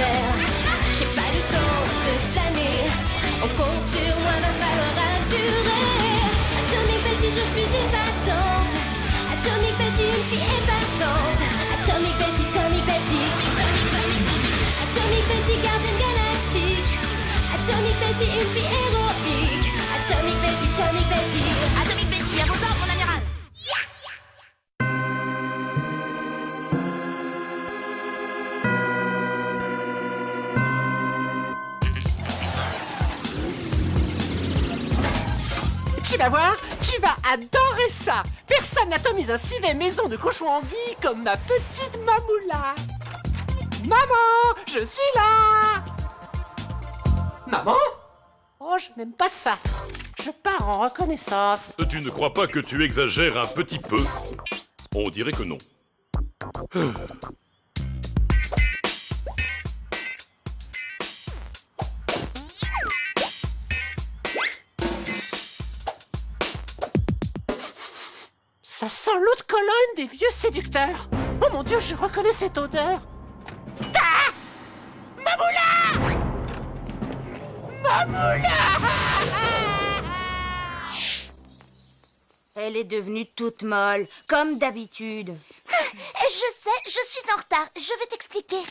l'univers. J'ai pas le temps de flâner. On compte sur moi, va falloir assurer. Atomic Betty, je suis épatante. Atomic Betty, une fille épatante. Atomic Betty, Atomic Betty. Atomic Betty, gardienne galactique. Atomic Betty, une fille héroïque. Atomic Betty, Atomic Betty. Atomic Betty, à vos ordres, mon amiral. Tu vas voir, tu vas adorer ça. Personne n'atomise un civet maison de cochon anguille comme ma petite Mamoula. Maman, je suis là. Maman? Oh, je n'aime pas ça. Je pars en reconnaissance. Tu ne crois pas que tu exagères un petit peu? On dirait que non. Ça sent l'eau de Cologne des vieux séducteurs. Oh mon Dieu, je reconnais cette odeur. Ah! Mamoula! Mamoula! Elle est devenue toute molle, comme d'habitude. Je sais, je suis en retard. Je vais t'expliquer.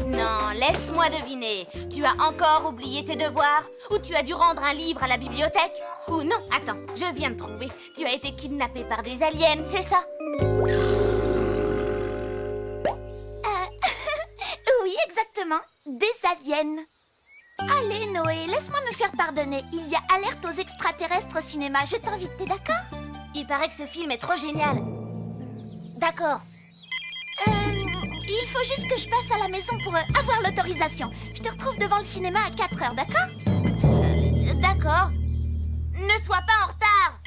Non, laisse-moi deviner. Tu as encore oublié tes devoirs? Ou tu as dû rendre un livre à la bibliothèque? Ou non, attends, je viens de trouver. Tu as été kidnappé par des aliens, c'est ça? Oui, exactement. Des aliens. Allez, Noé, laisse-moi me faire pardonner. Il y a alerte aux extraterrestres au cinéma. Je t'invite, t'es d'accord? Il paraît que ce film est trop génial. D'accord. Il faut juste que je passe à la maison pour avoir l'autorisation. Je te retrouve devant le cinéma à 4 heures, d'accord? D'accord. Ne sois pas en retard.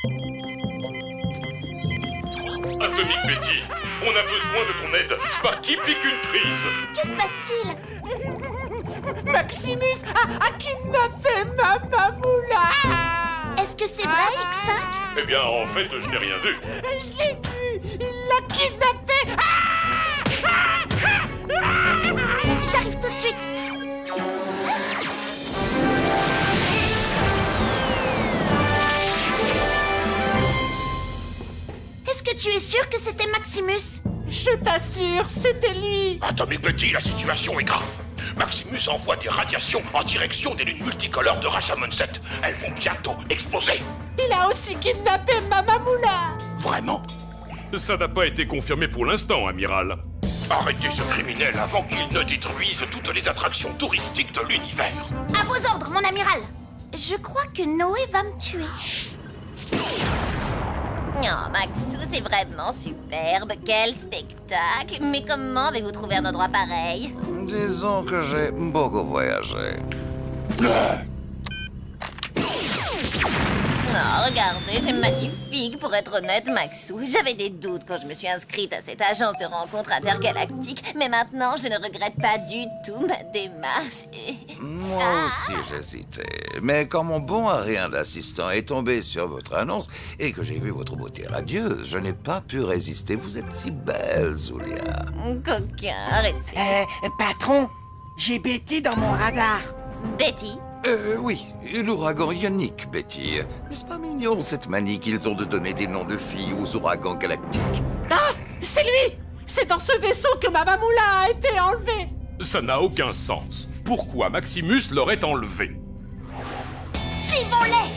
Atomic Betty, on a besoin de ton aide. Sparky pique une prise. Que se passe-t-il? Maximus a kidnappé ma Mamoula. Est-ce que c'est vrai, X5? Eh bien, en fait, je n'ai rien vu. Je l'ai vu. Il l'a kidnappé. J'arrive tout de suite. Est-ce que tu es sûr que c'était Maximus? Je t'assure, c'était lui. Atomic Betty, la situation est grave. Maximus envoie des radiations en direction des lunes multicolores de Rashomon 7. Elles vont bientôt exploser. Il a aussi kidnappé ma Mamoula. Vraiment? Ça n'a pas été confirmé pour l'instant, amiral. Arrêtez ce criminel avant qu'il ne détruise toutes les attractions touristiques de l'univers. À vos ordres, mon amiral. Je crois que Noé va me tuer. Oh, Maxou, c'est vraiment superbe. Quel spectacle. Mais comment avez-vous trouvé un endroit pareil? Disons que j'ai beaucoup voyagé. Oh, regardez, c'est magnifique. Pour être honnête, Maxou, j'avais des doutes quand je me suis inscrite à cette agence de rencontres intergalactiques. Mais maintenant, je ne regrette pas du tout ma démarche. Moi aussi, j'hésitais. Mais quand mon bon rien d'assistant est tombé sur votre annonce et que j'ai vu votre beauté radieuse, je n'ai pas pu résister. Vous êtes si belle, Zulia. Coquin, arrêtez. Patron, j'ai Betty dans mon radar. Betty? Oui, l'ouragan Yannick, Betty. N'est-ce pas mignon, cette manie qu'ils ont de donner des noms de filles aux ouragans galactiques? Ah, c'est lui. C'est dans ce vaisseau que ma Mamoula a été enlevée. Ça n'a aucun sens. Pourquoi Maximus l'aurait enlevé? Suivons-les.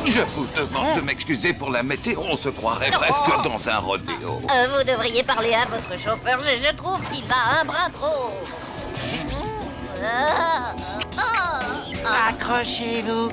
Je vous demande de m'excuser pour la météo, on se croirait presque dans un rodéo. Vous devriez parler à votre chauffeur. Je trouve qu'il va un brin trop. Accrochez-vous.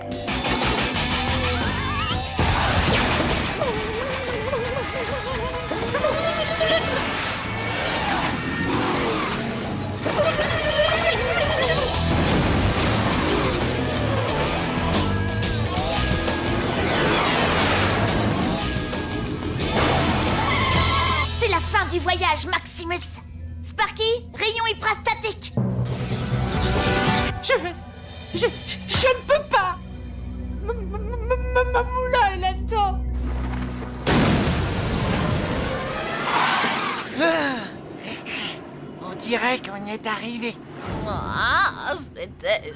C'est la fin du voyage, Maximus. Sparky, rayon hyprastatique. Je ne peux pas. Mamoula est là-dedans. dirait qu'on est arrivé. Ah,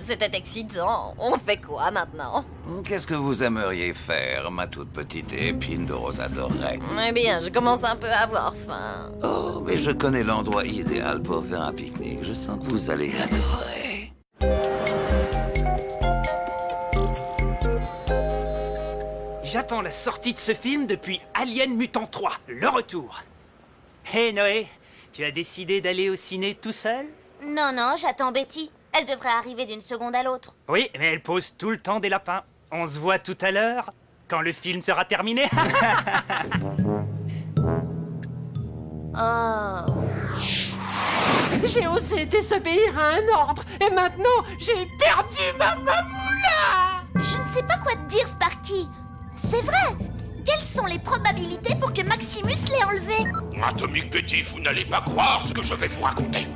c'était excitant. On fait quoi maintenant? Qu'est-ce que vous aimeriez faire, ma toute petite épine de rosa dorée? Eh bien, je commence un peu à avoir faim. Oh, mais je connais l'endroit idéal pour faire un pique-nique. Je sens que vous allez adorer. J'attends la sortie de ce film depuis Alien Mutant 3, le retour. Hé Noé, tu as décidé d'aller au ciné tout seul? Non, non, j'attends Betty. Elle devrait arriver d'une seconde à l'autre. Oui, mais elle pose tout le temps des lapins. On se voit tout à l'heure, quand le film sera terminé. Oh. J'ai osé désobéir à un ordre et maintenant j'ai perdu ma mamoula. Je ne sais pas quoi te dire, Sparky. C'est vrai. Quelles sont les probabilités pour que Maximus l'ait enlevé? Atomic Betty, vous n'allez pas croire ce que je vais vous raconter.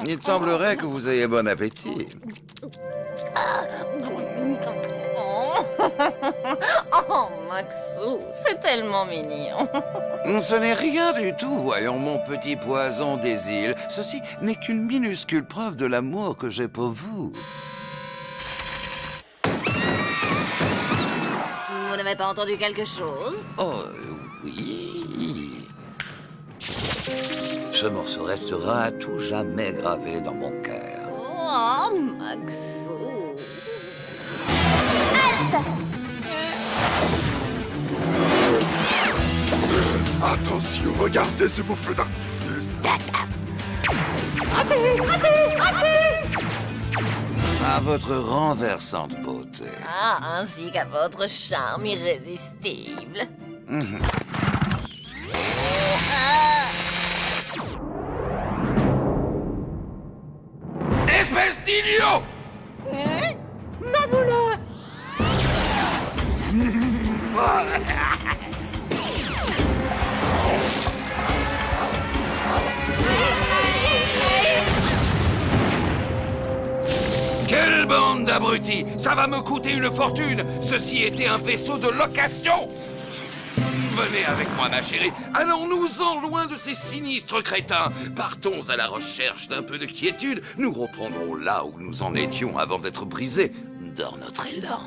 Il semblerait que vous ayez bon appétit. Oh, Maxou, c'est tellement mignon. Ce n'est rien du tout, voyons, mon petit poison des îles. Ceci n'est qu'une minuscule preuve de l'amour que j'ai pour vous. Vous n'avez pas entendu quelque chose? Oh, oui. Ce morceau restera à tout jamais gravé dans mon cœur. Oh, Maxou. Attention, regardez ce beau feu d'artifice. À votre renversante beauté. Ah, ainsi qu'à votre charme irrésistible. Espèce d'idiot! Mamoula! Quelle bande d'abrutis! Ça va me coûter une fortune! Ceci était un vaisseau de location! Venez avec moi, ma chérie. Allons-nous-en loin de ces sinistres crétins. Partons à la recherche d'un peu de quiétude. Nous reprendrons là où nous en étions avant d'être brisés dans notre élan.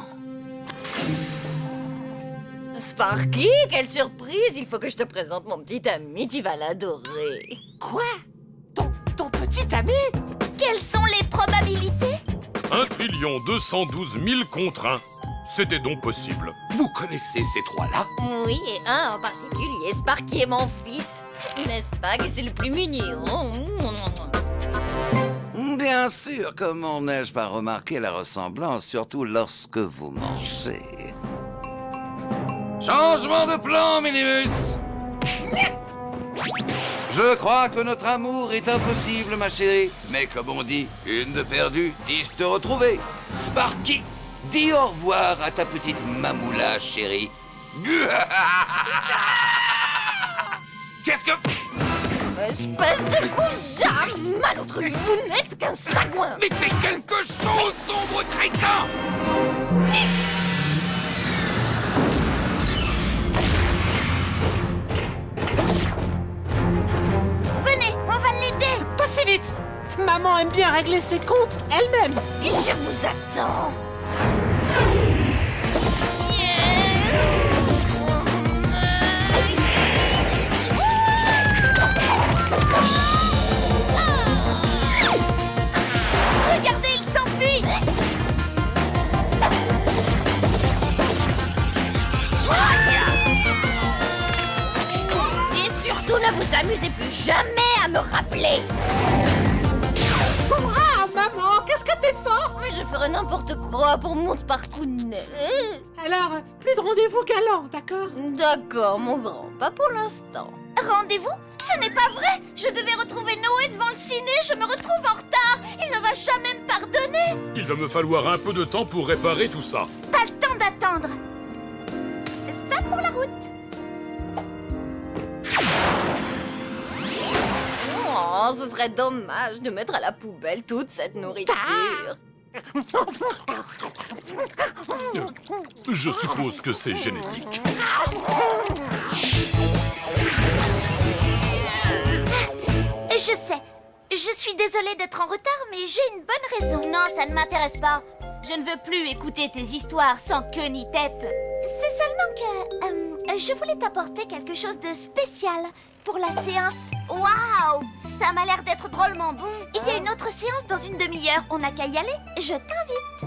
Sparky, quelle surprise! Il faut que je te présente mon petit ami, tu vas l'adorer. Quoi? Ton petit ami? Quelles sont les probabilités? 1 212 000 contre 1. C'était donc possible. Vous connaissez ces trois-là? Oui, et un en particulier, Sparky est mon fils. N'est-ce pas que c'est le plus mignon? Bien sûr, comment n'ai-je pas remarqué la ressemblance, surtout lorsque vous mangez. Changement de plan, Minimus. Je crois que notre amour est impossible, ma chérie. Mais comme on dit, une de perdue, 10 de retrouvée. Sparky, dis au revoir à ta petite mamoula, chérie. Qu'est-ce que... Espèce de goujat malotru, vous n'êtes qu'un sagouin. Mais fais quelque chose, sombre crétin! Venez, on va l'aider. Pas si vite! Maman aime bien régler ses comptes elle-même. Et je vous attends. Regardez, il s'enfuit. Et surtout, ne vous amusez plus jamais à me rappeler. Ah, maman, qu'est-ce que t'es fort! Mais je ferai n'importe quoi pour mon parcounet. Alors, plus de rendez-vous galant, d'accord? D'accord, mon grand, pas pour l'instant. Rendez-vous? Ce n'est pas vrai. Je devais retrouver Noé devant le ciné. Je me retrouve en retard. Il ne va jamais me pardonner. Il va me falloir un peu de temps pour réparer tout ça. Pas le temps d'attendre. Ça pour la route. Oh, ce serait dommage de mettre à la poubelle toute cette nourriture. Je suppose que c'est génétique. Je sais. Je suis désolée d'être en retard, mais j'ai une bonne raison. Non, ça ne m'intéresse pas. Je ne veux plus écouter tes histoires sans queue ni tête. C'est seulement que... je voulais t'apporter quelque chose de spécial pour la séance. Waouh! Ça m'a l'air d'être drôlement bon. Il y a une autre séance dans une demi-heure. On n'a qu'à y aller. Je t'invite.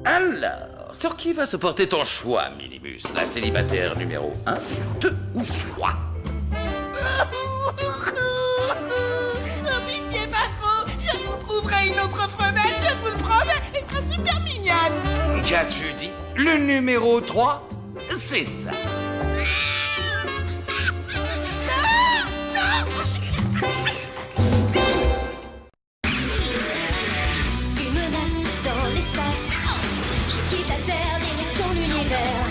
Alors, sur qui va se porter ton choix, Minimus? La célibataire numéro 1, 2 ou 3? Pitié, pas trop. Je vous trouverai une autre femelle, je vous le promets. Elle sera super mignonne. Qu'as-tu dit? Le numéro 3? C'est ça. Une menace dans l'espace. Je quitte la Terre, direction l'univers.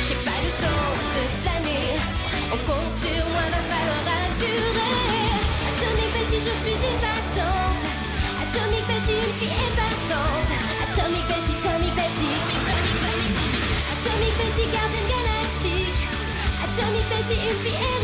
J'ai pas le temps de flâner. On compte sur moi, va falloir assurer. Atomic Betty, je suis épatante. Atomic Betty, une fille épatante. Atomic Betty, Atomic Betty. Atomic Betty, gardienne galactique. Atomic Betty, une fille épatante.